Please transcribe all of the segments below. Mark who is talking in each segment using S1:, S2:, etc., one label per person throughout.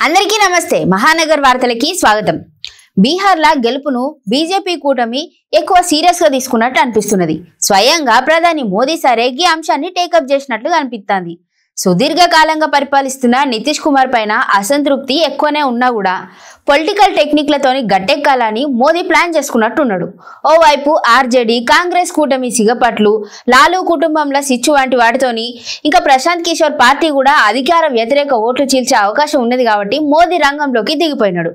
S1: అందరికీ నమస్తే మహానగర్ వార్తలకి స్వాగతం। బీహార్ల గెలుపును బీజేపీ కూటమి ఎక్కువ సీరియస్ గా తీసుకున్నట్టు అనిపిస్తున్నది। స్వయంగా ప్రధాని మోదీ సరే ఈ అంశాన్ని టేకప్ చేసినట్లు కనిపిస్తుంది। సుదీర్ఘ కాలంగా పరిపాలిస్తున్న నితీష్ కుమార్ పైన అసంతృప్తి ఎక్కువనే ఉన్నా కూడా పొలిటికల్ టెక్నిక్లతోని గట్టెక్కాలని మోదీ ప్లాన్ చేసుకున్నట్టున్నాడు। ఓవైపు ఆర్జేడీ కాంగ్రెస్ కూటమి సిగపట్లు లాలూ కుటుంబంలో సిచ్చు వంటి వాటితోని ఇంకా ప్రశాంత్ కిషోర్ పార్టీ కూడా అధికార వ్యతిరేక ఓట్లు చీల్చే అవకాశం ఉన్నది కాబట్టి మోదీ రంగంలోకి దిగిపోయినాడు।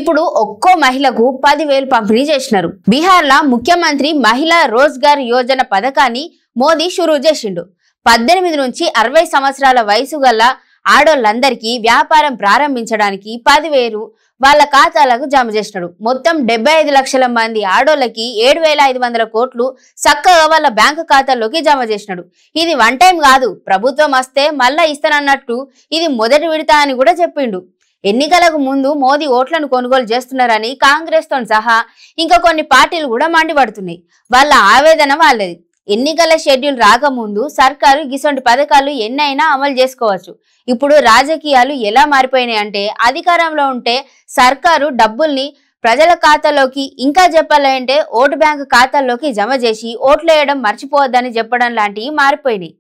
S1: ఇప్పుడు ఒక్కో మహిళకు 10,000 పంపిణీ చేసినారు। బీహార్లో ముఖ్యమంత్రి మహిళా రోజ్గార్ యోజన పథకాన్ని మోదీ షురూ చేసిండు। 18 నుంచి 60 సంవత్సరాల వయసు గల ఆడోళ్ళందరికీ వ్యాపారం ప్రారంభించడానికి 10,000 వాళ్ళ ఖాతాలకు జమ చేసినాడు। మొత్తం 75 లక్షల మంది ఆడోళ్ళకి 7,500 కోట్లు చక్కగా వాళ్ళ బ్యాంకు ఖాతాల్లోకి జమ చేసినాడు। ఇది వన్ టైం కాదు, ప్రభుత్వం వస్తే మళ్ళా ఇస్తానన్నట్టు ఇది మొదటి విడత అని కూడా చెప్పిండు। ఎన్నికలకు ముందు మోదీ ఓట్లను కొనుగోలు చేస్తున్నారని కాంగ్రెస్ తో సహా ఇంకా కొన్ని పార్టీలు కూడా మండిపడుతున్నాయి। వాళ్ళ ఆవేదన వాళ్ళది। ఎన్నికల షెడ్యూల్ రాకముందు సర్కారు గిసొంటి పథకాలు ఎన్నైనా అమలు చేసుకోవచ్చు। ఇప్పుడు రాజకీయాలు ఎలా మారిపోయినాయి అంటే అధికారంలో ఉంటే సర్కారు డబ్బుల్ని ప్రజల ఖాతాలోకి ఇంకా చెప్పాలంటే ఓటు బ్యాంకు ఖాతాల్లోకి జమ చేసి ఓట్లు వేయడం మర్చిపోవద్దని చెప్పడం లాంటివి మారిపోయినాయి।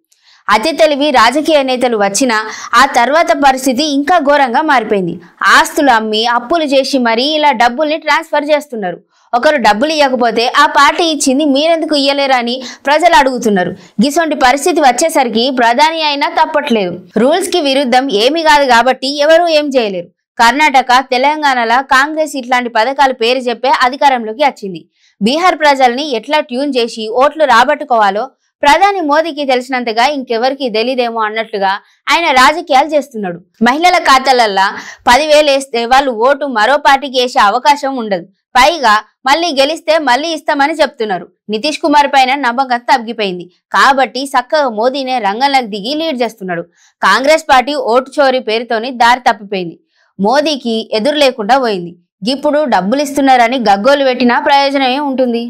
S1: అతి తెలివి రాజకీయ నేతలు వచ్చినా ఆ తర్వాత పరిస్థితి ఇంకా ఘోరంగా మారిపోయింది। ఆస్తులు అమ్మి అప్పులు చేసి మరీ ఇలా డబ్బుల్ని ట్రాన్స్ఫర్ చేస్తున్నారు। ఒకరు డబ్బులు ఇవ్వకపోతే ఆ పార్టీ ఇచ్చింది మీరెందుకు ఇయ్యలేరని ప్రజలు అడుగుతున్నారు। గిసొంటి పరిస్థితి వచ్చేసరికి ప్రధాని అయినా తప్పట్లేదు। రూల్స్ కి విరుద్ధం ఏమీ కాదు కాబట్టి ఎవరూ ఏం చేయలేరు। కర్ణాటక తెలంగాణలో కాంగ్రెస్ ఇట్లాంటి పథకాల పేరు చెప్పే అధికారంలోకి వచ్చింది। బీహార్ ప్రజల్ని ఎట్లా ట్యూన్ చేసి ఓట్లు రాబట్టుకోవాలో ప్రధాని మోదీకి తెలిసినంతగా ఇంకెవరికి తెలియదేమో అన్నట్లుగా ఆయన రాజకీయాలు చేస్తున్నాడు। మహిళల ఖాతాలల్లో 10,000 వేస్తే వాళ్ళు ఓటు మరో పార్టీకి వేసే అవకాశం ఉండదు। పైగా మళ్ళీ గెలిస్తే మళ్ళీ ఇస్తామని చెప్తున్నారు। నితీష్ కుమార్ పైన నమ్మకం తగ్గిపోయింది కాబట్టి చక్కగా మోదీనే రంగంలోకి దిగి లీడ్ చేస్తున్నాడు। కాంగ్రెస్ పార్టీ ఓటు చోరీ పేరుతోని దారి తప్పిపోయింది, మోదీకి ఎదురు లేకుండా పోయింది। ఇప్పుడు డబ్బులు ఇస్తున్నారని గగ్గోలు పెట్టినా ప్రయోజనమే ఉంటుంది।